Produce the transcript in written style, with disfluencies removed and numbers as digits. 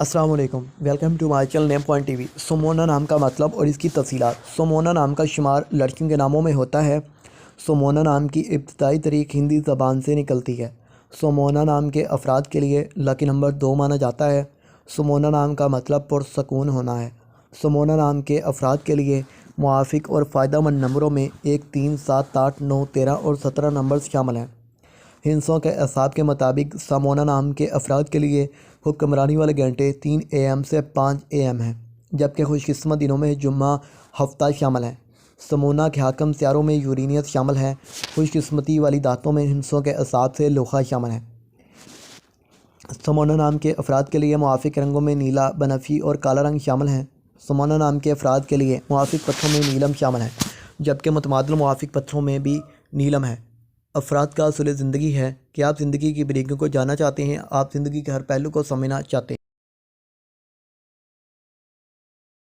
السلام علیکم، welcome to my channel name point T V. Somona نام کا مطلب اور اس کی تفصیلات۔ سومونا نام کا شمار لڑکیوں کے ناموں میں ہوتا ہے۔ سومونا نام کی ابتدائی تاریخ ہندی زبان سے نکلتی ہے۔ سومونا نام کے افراد کے لیے لکی نمبر 2 مانا جاتا ہے۔ سومونا نام کا مطلب پرسکون ہونا ہے۔ سومونا نام کے افراد کے لیے موافق اور فائدہ مند نمبروں میں 1، 3، 7، 8، 9، 13 اور 17 نمبرز شامل ہیں۔ ہندسوں کے اعصاب کے مطابق سومونا نام کے افراد کے لیے حکمرانی والے گھنٹے 3 AM سے 5 AM ہیں، جبکہ خوش قسمت دنوں میں جمعہ ہفتہ شامل ہیں۔ سومونا کے حاکم سیاروں میں یورینس شامل ہے۔ خوش قسمتی والی دھاتوں میں ہندسوں کے اعصاب سے لوہا شامل ہے۔ سومونا نام کے افراد کے لیے موافق رنگوں میں نیلا، بنفشی اور کالا رنگ شامل ہیں۔ سومونا نام کے افراد کے لیے موافق پتھروں میں نیلم شامل ہے، جبکہ متبادل موافق پتھروں میں بھی نیلم ہے۔ افراد کا اصول زندگی ہے کہ آپ زندگی کی باریکیوں کو جاننا چاہتے ہیں، آپ زندگی کے ہر پہلو کو سمجھنا چاہتے ہیں۔